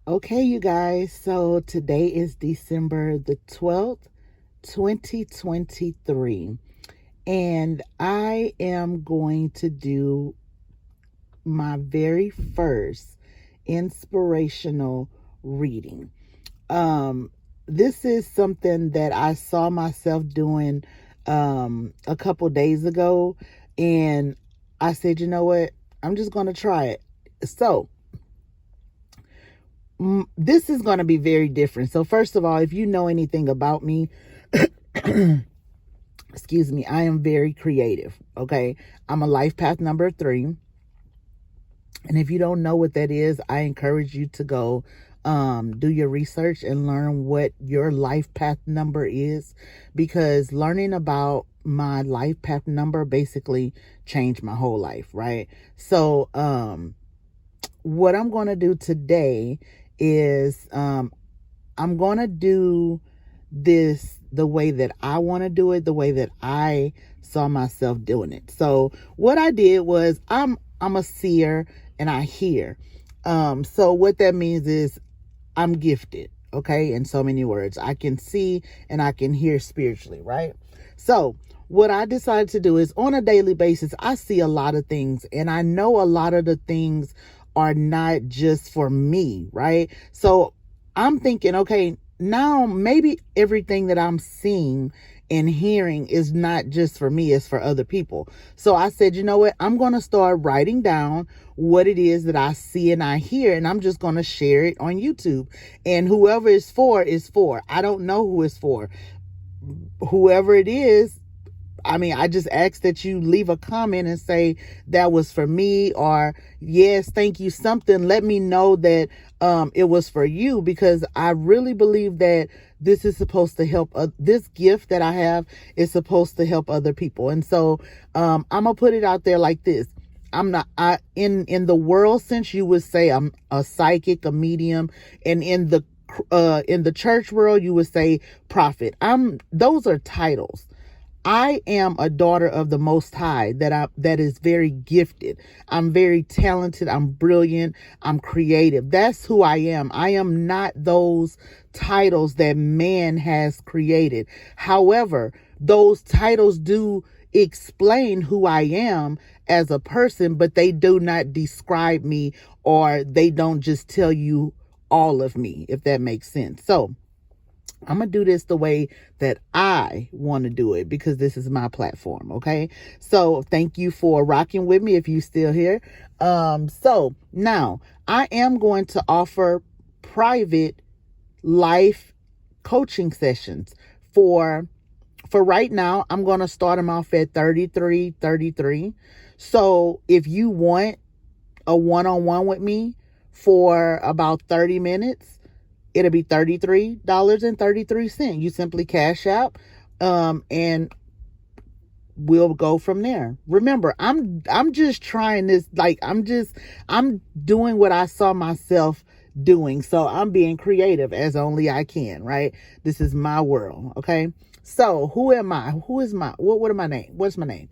Okay, you guys, so today is December the 12th, 2023, and I am going to do my very first inspirational reading. Um, this is something that I saw myself doing a couple days ago, and I said, you know what, I'm just going to try it. So, this is going to be very different. So, first of all, if you know anything about me, excuse me, I am very creative. Okay. I'm a life path number 3. And if you don't know what that is, I encourage you to go do your research and learn what your life path number is, because learning about my life path number basically changed my whole life. Right. So, what I'm going to do today is I'm going to do this the way that I want to do it, the way that I saw myself doing it. So what I did was I'm a seer and I hear. So what that means is I'm gifted, okay? In so many words, I can see and I can hear spiritually, right? So what I decided to do is on a daily basis, I see a lot of things, and I know a lot of the things are not just for me, right? So I'm thinking, okay, now maybe everything that I'm seeing and hearing is not just for me, it's for other people. So I said, you know what? I'm going to start writing down what it is that I see and I hear, and I'm just going to share it on YouTube. And whoever it's for is for. I don't know who it's for. Whoever it is, I mean, I just ask that you leave a comment and say that was for me, or yes, thank you, something. Let me know that it was for you, because I really believe that this is supposed to help. This gift that I have is supposed to help other people. And so I'm gonna put it out there like this. I'm not, in the world sense, you would say I'm a psychic, a medium, and in the church world, you would say prophet. Those are titles. I am a daughter of the Most High that is very gifted. I'm very talented. I'm brilliant. I'm creative. That's who I am. I am not those titles that man has created. However, those titles do explain who I am as a person, but they do not describe me, or they don't just tell you all of me, if that makes sense. So, I'm going to do this the way that I want to do it, because this is my platform. Okay. So thank you for rocking with me if you still here. So now I am going to offer private life coaching sessions for right now. I'm going to start them off at $33.33. So if you want a one-on-one with me for about 30 minutes, it'll be $33.33. You simply cash out, and we'll go from there. Remember, I'm just trying this. Like, I'm doing what I saw myself doing. So I'm being creative as only I can, right? This is my world. Okay. So who am I? What am my name? What's my name?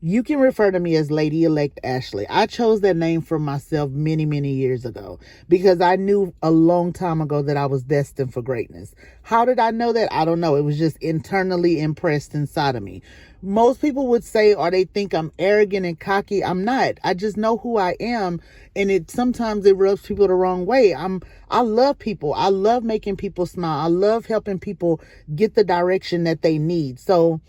You can refer to me as Lady Elect Ashley. I chose that name for myself many, many years ago, because I knew a long time ago that I was destined for greatness. How did I know that? I don't know. It was just internally impressed inside of me. Most people would say, or they think I'm arrogant and cocky. I'm not. I just know who I am. And sometimes it rubs people the wrong way. I love people. I love making people smile. I love helping people get the direction that they need. So,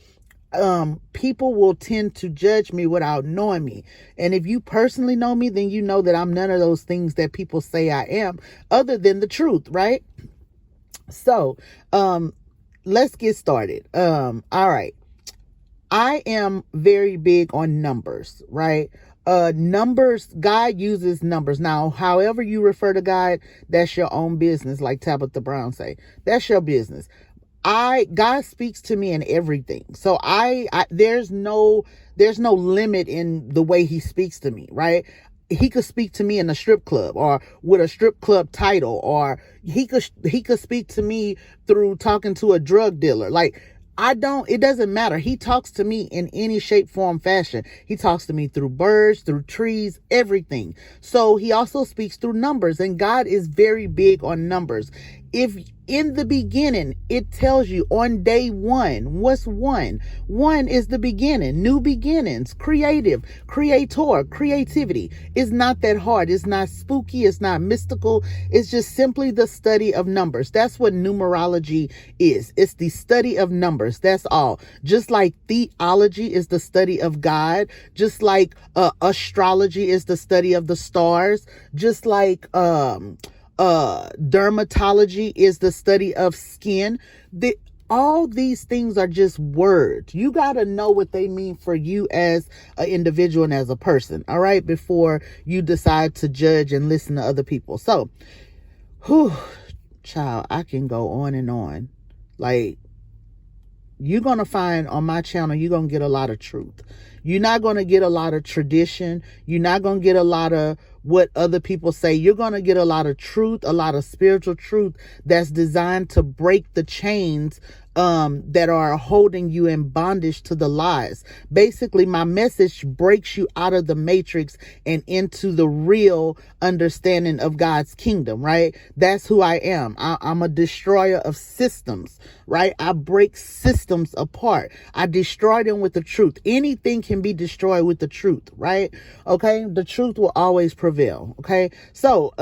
people will tend to judge me without knowing me. And if you personally know me, then you know that I'm none of those things that people say I am, other than the truth, right? So, let's get started. All right. I am very big on numbers, right? Numbers, God uses numbers. Now, however you refer to God, that's your own business, like Tabitha Brown say. That's your business. God speaks to me in everything. So there's no limit in the way he speaks to me, right? He could speak to me in a strip club, or with a strip club title, or he could speak to me through talking to a drug dealer. Like, it doesn't matter. He talks to me in any shape, form, fashion. He talks to me through birds, through trees, everything. So he also speaks through numbers, and God is very big on numbers. If in the beginning, it tells you on day one, what's one? One is the beginning, new beginnings, creative, creator, creativity. It's not that hard. It's not spooky. It's not mystical. It's just simply the study of numbers. That's what numerology is. It's the study of numbers. That's all. Just like theology is the study of God, just like astrology is the study of the stars, just like dermatology is the study of skin. All these things are just words. You got to know what they mean for you as an individual and as a person, all right, before you decide to judge and listen to other people. So, child, I can go on and on. Like, you're going to find on my channel, you're going to get a lot of truth. You're not going to get a lot of tradition. You're not going to get a lot of what other people say. You're going to get a lot of truth, a lot of spiritual truth that's designed to break the chains that are holding you in bondage to the lies. Basically, my message breaks you out of the matrix and into the real understanding of God's kingdom, right? That's who I am. I'm a destroyer of systems, right? I break systems apart. I destroy them with the truth. Anything can be destroyed with the truth, right? Okay. The truth will always prevail. Okay. So,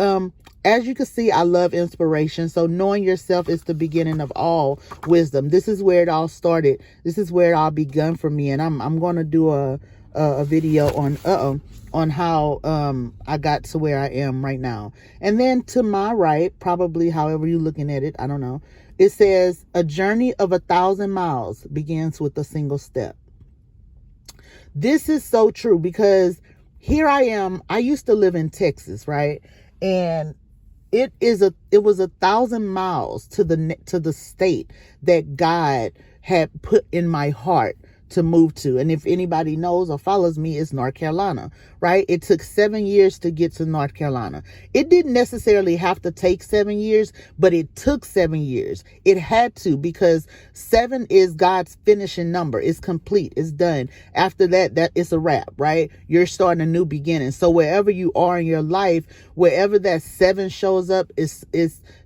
as you can see, I love inspiration. So knowing yourself is the beginning of all wisdom. This is where it all started. This is where it all begun for me. And I'm going to do a video on how I got to where I am right now. And then to my right, probably however you're looking at it, I don't know. It says a journey of 1,000 miles begins with a single step. This is so true because here I am. I used to live in Texas, right? And it was 1,000 miles to the state that God had put in my heart to move to. And if anybody knows or follows me, it's North Carolina, right? It took 7 years to get to North Carolina. It didn't necessarily have to take 7 years, but it took 7 years. It had to, because 7 is God's finishing number. It's complete. It's done. After that it's a wrap, right? You're starting a new beginning. So wherever you are in your life, wherever that 7 shows up, is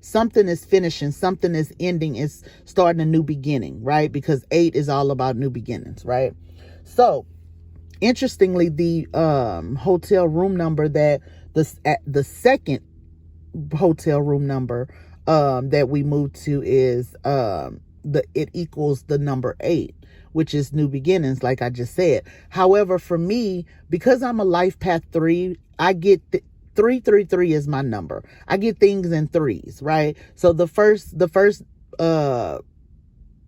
something is finishing, something is ending, it's starting a new beginning, right? Because 8 is all about new beginnings, right? So interestingly, the hotel room number that the second hotel room number that we moved to is it equals the number 8, which is new beginnings, like I just said. However, for me, because I'm a life path 3, I get 333 is my number. I get things in threes, right? So the first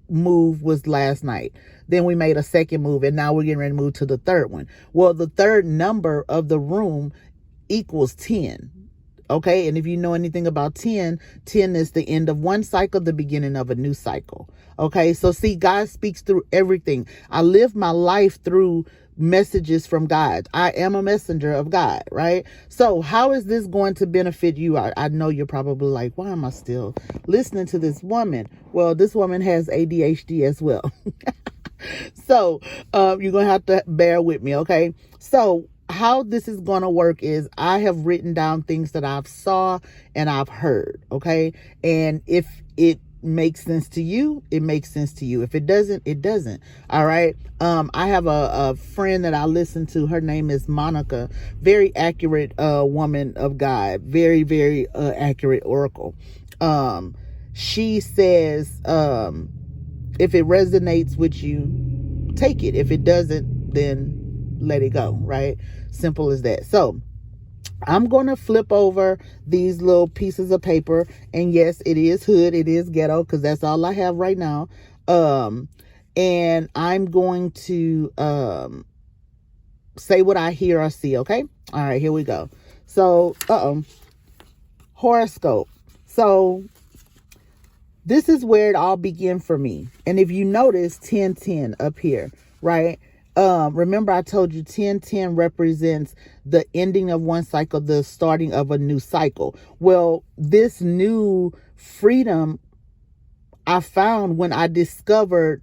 move was last night. Then we made a second move, and now we're getting ready to move to the third one. Well, the third number of the room equals 10. Okay. And if you know anything about 10 is the end of one cycle, the beginning of a new cycle. Okay. So see, God speaks through everything. I live my life through messages from God. I am a messenger of God, right? So how is this going to benefit you? I know you're probably like, why am I still listening to this woman? Well, this woman has ADHD as well. So you're going to have to bear with me. Okay. So how this is going to work is I have written down things that I've saw and I've heard. Okay. And if it makes sense to you, it makes sense to you. If it doesn't, it doesn't. All right. I have a friend that I listen to. Her name is Monica. Very accurate woman of God. Very, very accurate oracle. She says, if it resonates with you, take it. If it doesn't, then let it go, right? Simple as that. So I'm going to flip over these little pieces of paper, and yes, it is hood, it is ghetto, because that's all I have right now. And I'm going to say what I hear or see. Okay. All right, here we go. So horoscope. So this is where it all began for me. And if you notice 1010 up here, right? Remember I told you 1010 represents the ending of one cycle, the starting of a new cycle. Well, this new freedom I found when I discovered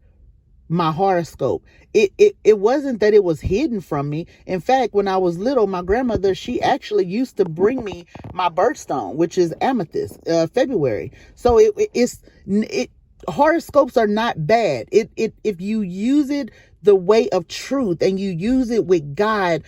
my horoscope. It wasn't that it was hidden from me. In fact, when I was little, my grandmother, she actually used to bring me my birthstone, which is amethyst, February. So horoscopes are not bad. If you use it the way of truth and you use it with God,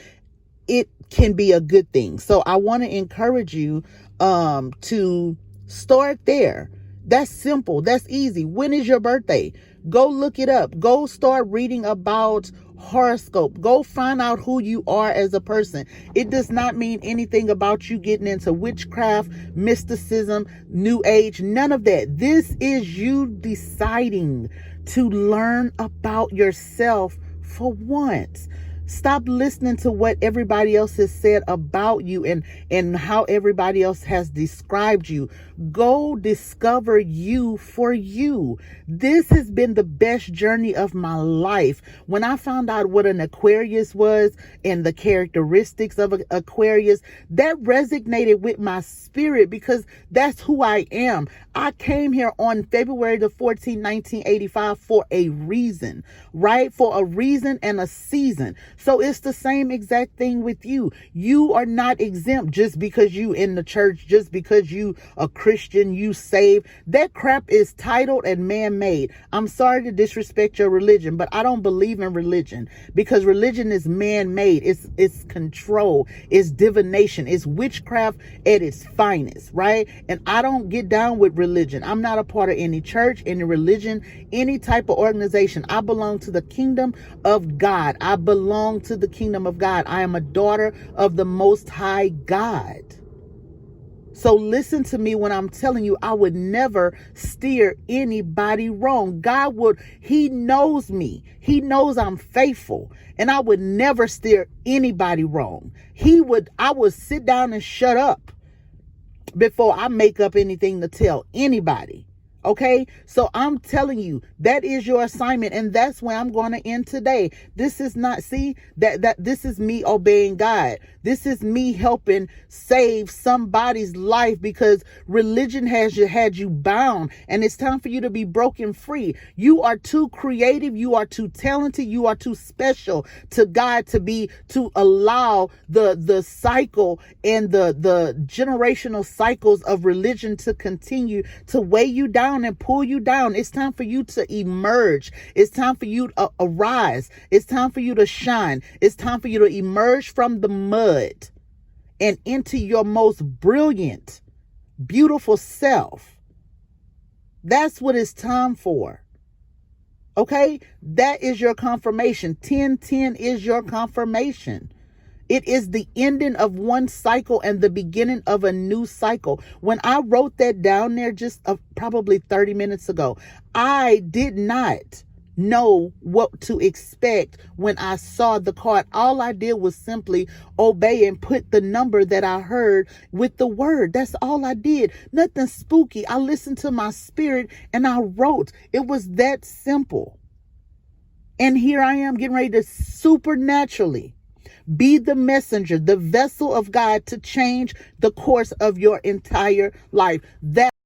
it can be a good thing. So I want to encourage you to start there. That's simple. That's easy. When is your birthday? Go look it up. Go start reading about horoscope. Go find out who you are as a person. It does not mean anything about you getting into witchcraft, mysticism, new age, none of that. This is you deciding to learn about yourself for once. Stop listening to what everybody else has said about you and how everybody else has described you. Go discover you for you. This has been the best journey of my life. When I found out what an Aquarius was and the characteristics of an Aquarius, that resonated with my spirit because that's who I am. I came here on February the 14th, 1985 for a reason, right? For a reason and a season. So it's the same exact thing with you. You are not exempt just because you in the church, just because you a Christian, you saved. That crap is titled and man-made. I'm sorry to disrespect your religion, but I don't believe in religion because religion is man-made. It's control, it's divination, it's witchcraft at its finest, right? And I don't get down with religion. I'm not a part of any church, any religion, any type of organization. I belong to the kingdom of God. I belong to the kingdom of God. I am a daughter of the Most High God. So listen to me when I'm telling you, I would never steer anybody wrong. He knows me. He knows I'm faithful, and I would never steer anybody wrong. I would sit down and shut up before I make up anything to tell anybody. Okay, so I'm telling you, that is your assignment, and that's where I'm going to end today. This is not, this is me obeying God. This is me helping save somebody's life because religion had you bound, and it's time for you to be broken free. You are too creative. You are too talented. You are too special to God to allow the cycle and the generational cycles of religion to continue to weigh you down and pull you down. It's time for you to emerge. It's time for you to arise. It's time for you to shine. It's time for you to emerge from the mud and into your most brilliant, beautiful self. That's what it's time for. Okay? That is your confirmation. 1010 is your confirmation. It is the ending of one cycle and the beginning of a new cycle. When I wrote that down there just probably 30 minutes ago, I did not know what to expect when I saw the card. All I did was simply obey and put the number that I heard with the word. That's all I did. Nothing spooky. I listened to my spirit and I wrote. It was that simple. And here I am getting ready to supernaturally be the messenger, the vessel of God to change the course of your entire life. That